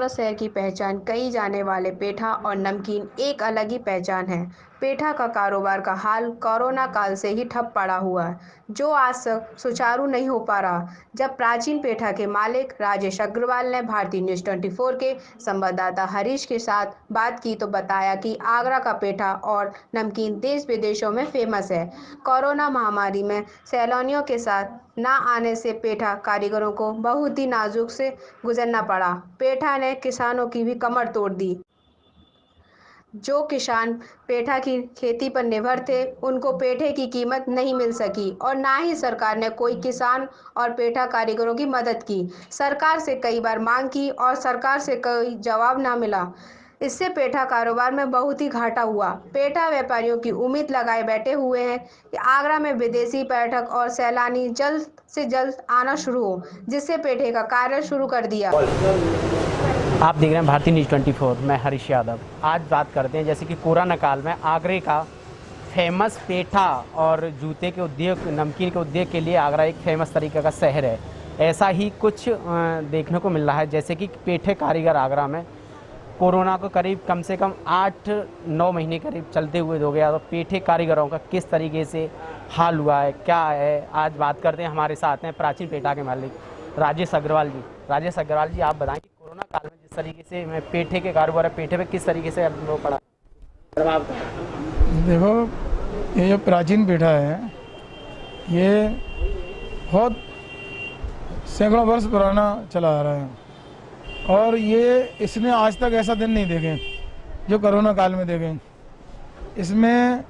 शहर की पहचान कही जाने वाले पेठा और नमकीन एक अलग ही पहचान है। पेठा का कारोबार का हाल कोरोना काल से ही ठप पड़ा हुआ है, जो आज तक सुचारू नहीं हो पा रहा। जब प्राचीन पेठा के मालिक राजेश अग्रवाल ने भारतीय न्यूज़ 24 के संवाददाता हरीश के साथ बात की तो बताया कि आगरा का पेठा और नमकीन देश विदेशों में फेमस है। कोरोना महामारी में सैलानियों के साथ ना आने से पेठा कारीगरों को बहुत ही नाजुक से गुजरना पड़ा। पेठा ने किसानों की भी कमर तोड़ दी। जो किसान पेठा की खेती पर निर्भर थे, उनको पेठे की कीमत नहीं मिल सकी और ना ही सरकार ने कोई किसान और पेठा कारीगरों की मदद की। सरकार से कई बार मांग की और सरकार से कोई जवाब ना मिला। इससे पेठा कारोबार में बहुत ही घाटा हुआ। पेठा व्यापारियों की उम्मीद लगाए बैठे हुए हैं कि आगरा में विदेशी पर्यटक और सैलानी जल्द से जल्द आना शुरू हो, जिससे पेठे का कार्य शुरू कर दिया। आप देख रहे हैं भारतीय न्यूज़ 24। मैं हरीश यादव। आज बात करते हैं जैसे कि कोरोना काल में आगरे का फेमस पेठा और जूते के उद्योग, नमकीन के उद्योग के लिए आगरा एक फेमस तरीके का शहर है। ऐसा ही कुछ देखने को मिल रहा है, जैसे कि पेठे कारीगर आगरा में कोरोना को करीब कम से कम 8-9 महीने करीब चलते हुए हो गया, तो पेठे कारीगरों का किस तरीके से हाल हुआ है, क्या है, आज बात करते हैं। हमारे साथ हैं प्राचीन पेठा के मालिक राजेश अग्रवाल जी। राजेश अग्रवाल जी, आप बताएं कि कोरोना काल में जिस तरीके से पेठे के कारोबार है, पेठे पे किस तरीके से वो पड़ा प्रभाव? देखो, ये जो प्राचीन पेठा है, ये बहुत सैकड़ों वर्ष पुराना चला आ रहा है और ये इसने आज तक ऐसा दिन नहीं देखे जो कोरोना काल में देखे। इसमें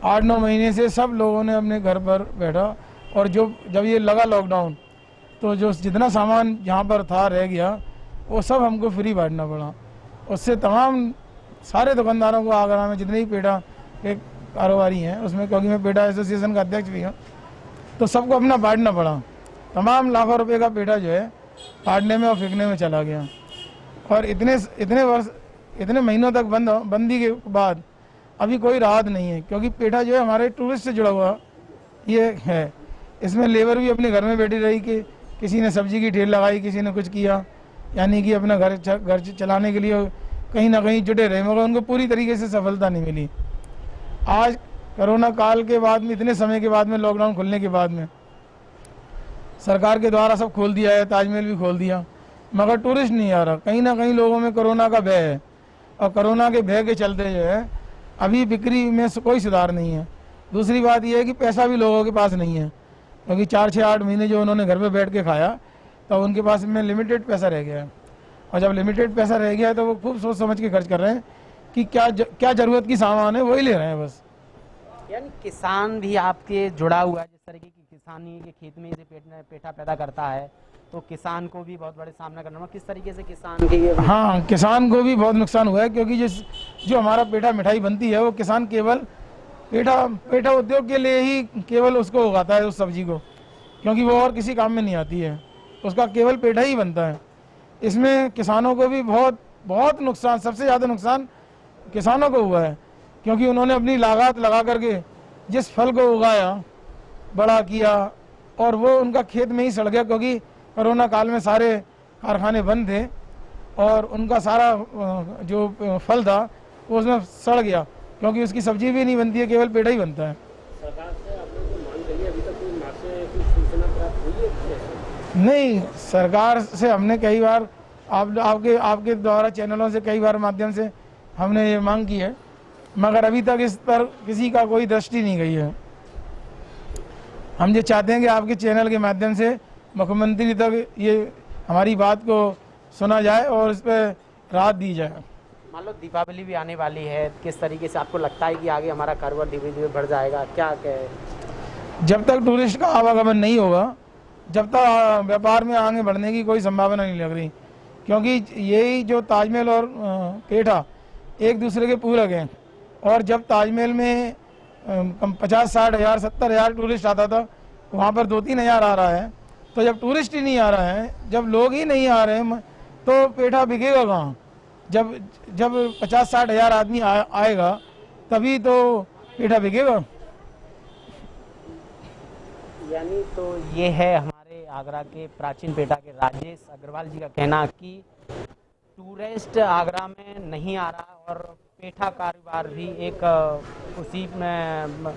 8-9 महीने से सब लोगों ने अपने घर पर बैठा और जब ये लगा लॉकडाउन, तो जो जितना सामान यहाँ पर था रह गया, वो सब हमको फ्री बांटना पड़ा। उससे तमाम सारे दुकानदारों को आगरा में जितने भी पेठा के कारोबारी हैं उसमें, क्योंकि मैं पेठा एसोसिएशन का अध्यक्ष भी हूँ, तो सबको अपना बांटना पड़ा। तमाम लाखों रुपए का पेठा जो है काटने में और फेंकने में चला गया। और इतने महीनों तक बंदी के बाद अभी कोई राहत नहीं है, क्योंकि पेठा जो है हमारे टूरिस्ट से जुड़ा हुआ ये है। इसमें लेबर भी अपने घर में बैठी रही कि किसी ने सब्जी की ढेर लगाई, किसी ने कुछ किया, यानी कि अपना घर चलाने के लिए कहीं ना कहीं जुटे रहे, मगर उनको पूरी तरीके से सफलता नहीं मिली। आज कोरोना काल के बाद में, इतने समय के बाद में, लॉकडाउन खुलने के बाद में सरकार के द्वारा सब खोल दिया है, ताजमहल भी खोल दिया, मगर टूरिस्ट नहीं आ रहा। कहीं ना कहीं लोगों में कोरोना का भय है और कोरोना के भय के चलते जो है अभी बिक्री में कोई सुधार नहीं है। दूसरी बात यह है कि पैसा भी लोगों के पास नहीं है, क्योंकि 4-6-8 महीने जो उन्होंने घर पे बैठ के खाया, तो उनके पास में लिमिटेड पैसा रह गया है। और जब लिमिटेड पैसा रह गया है तो वो खूब सोच समझ के खर्च कर रहे हैं कि क्या ज़रूरत की सामान है वही ले रहे हैं बस। यानी किसान भी आपके जुड़ा हुआ है, जिस तरीके की किसानी के खेत में से पेठा पैदा करता है, तो किसान को भी बहुत बड़े सामना करना हुआ। किस तरीके से किसान के? हाँ, किसान को भी बहुत नुकसान हुआ है, क्योंकि जो हमारा पेठा मिठाई बनती है वो किसान केवल पेठा उद्योग के लिए ही केवल उसको उगाता है, उस सब्जी को, क्योंकि वो और किसी काम में नहीं आती है, उसका केवल पेठा ही बनता है। इसमें किसानों को भी बहुत नुकसान, सबसे ज़्यादा नुकसान किसानों को हुआ है, क्योंकि उन्होंने अपनी लागत लगा करके जिस फल को उगाया, बड़ा किया, और वो उनका खेत में ही सड़ गया, क्योंकि कोरोना काल में सारे कारखाने बंद थे और उनका सारा जो फल था वो उसमें सड़ गया, क्योंकि उसकी सब्जी भी नहीं बनती है, केवल पेठा ही बनता है। सरकार से आपने जो मांग करी, अभी तक कोई मार्च की सूचना प्राप्त हुई है? नहीं, सरकार से हमने कई बार आपके द्वारा चैनलों से कई बार माध्यम से हमने ये मांग की है, मगर अभी तक इस पर किसी का कोई दृष्टि नहीं गई है। हम ये चाहते हैं कि आपके चैनल के माध्यम से मुख्यमंत्री तक ये हमारी बात को सुना जाए और इस पर राहत दी जाए। मान लो दीपावली भी आने वाली है, किस तरीके से आपको लगता है कि आगे हमारा कारोबार धीरे धीरे बढ़ जाएगा? क्या कहे, जब तक टूरिस्ट का आवागमन नहीं होगा, जब तक व्यापार में आगे बढ़ने की कोई संभावना नहीं लग रही, क्योंकि यही जो ताजमहल और पेठा एक दूसरे के पूरक हैं। और जब ताजमहल में 50-60 हज़ार 70 हज़ार टूरिस्ट आता था, वहाँ पर 2-3 हज़ार आ रहा है। तो जब टूरिस्ट ही नहीं आ रहा है, जब लोग ही नहीं आ रहे हैं, तो पेठा बिकेगा कहाँ? जब 50-60 हज़ार आदमी आएगा तभी तो पेठा बिकेगा। यानी तो ये है हमारे आगरा के प्राचीन पेठा के राजेश अग्रवाल जी का कहना कि टूरिस्ट आगरा में नहीं आ रहा और पेठा कारोबार भी एक उसी में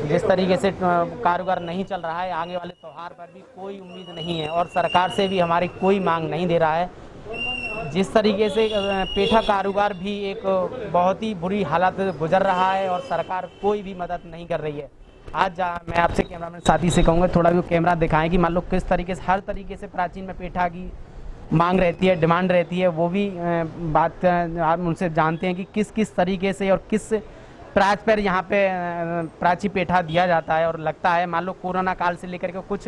जिस तरीके से कारोबार नहीं चल रहा है, आगे वाले त्यौहार पर भी कोई उम्मीद नहीं है और सरकार से भी हमारी कोई मांग नहीं दे रहा है। जिस तरीके से पेठा कारोबार भी एक बहुत ही बुरी हालत गुजर रहा है और सरकार कोई भी मदद नहीं कर रही है। आज मैं आपसे कैमरामैन साथी से कहूँगा थोड़ा भी कैमरा दिखाएं कि मान लो किस तरीके से हर तरीके से प्राचीन में पेठा की मांग रहती है, डिमांड रहती है, वो भी बात आप उनसे जानते हैं कि किस किस तरीके से और किस प्राज पर यहाँ पे प्राची पेठा दिया जाता है। और लगता है मान लो कोरोना काल से लेकर के कुछ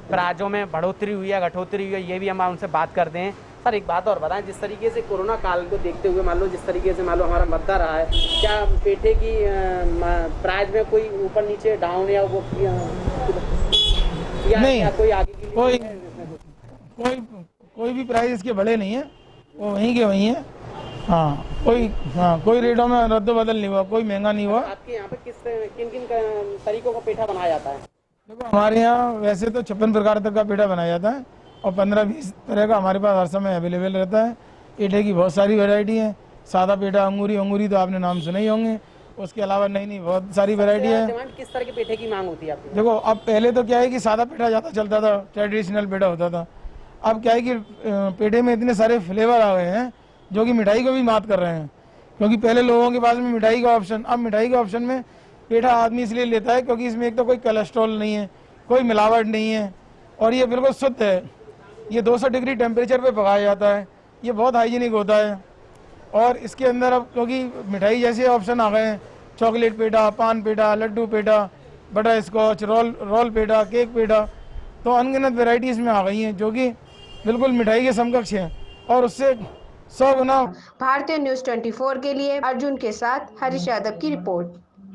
प्राजों में बढ़ोतरी हुई है, घटोतरी हुई है, ये भी हम उनसे बात करते हैं। सर एक बात और बताएं, जिस तरीके से कोरोना काल को देखते हुए मान लो जिस तरीके से मान लो हमारा मुद्दा रहा है, क्या पेठे की प्राइस में कोई ऊपर नीचे डाउन या वो या नहीं, कोई आगे के लिए कोई भी प्राइस इसके बढ़े नहीं है, वो वहीं के वहीं है। कोई रेटों में रद्द बदल नहीं हुआ, कोई महंगा नहीं हुआ। आपके यहाँ पे किन किन तरीकों का पेठा बनाया जाता है? देखो हमारे यहाँ वैसे तो 56 प्रकार तक का पेठा बनाया जाता है और 15-20 तरह का हमारे पास हर समय अवेलेबल रहता है। पेठे की बहुत सारी वैरायटी है, सादा पेठा, अंगूरी तो आपने नाम सुने ही होंगे, उसके अलावा नई बहुत सारी वैरायटी है। डिमांड किस तरह के पेठे की मांग होती है आपकी? देखो अब पहले तो क्या है कि सादा पेठा ज़्यादा चलता था, ट्रेडिशनल पेठा होता था। अब क्या है कि पेठे में इतने सारे फ्लेवर आ गए हैं जो कि मिठाई को भी मात कर रहे हैं, क्योंकि पहले लोगों के पास में मिठाई का ऑप्शन, अब मिठाई के ऑप्शन में पेठा आदमी इसलिए लेता है क्योंकि इसमें एक तो कोई कोलेस्ट्रॉल नहीं है, कोई मिलावट नहीं है और ये बिल्कुल शुद्ध है। ये 200 डिग्री टेम्परेचर पे पकाया जाता है, ये बहुत हाइजीनिक होता है। और इसके अंदर अब क्योंकि मिठाई जैसे ऑप्शन आ गए हैं, चॉकलेट पेठा, पान पेठा, लड्डू पेठा, बटर स्कॉच, रोल पेठा, केक पेठा, तो अनगिनत वेराइटीज़ में आ गई हैं जो कि बिल्कुल मिठाई के समकक्ष हैं और उससे 100 गुना। भारतीय न्यूज़ 24 के लिए अर्जुन के साथ हरीश यादव की रिपोर्ट।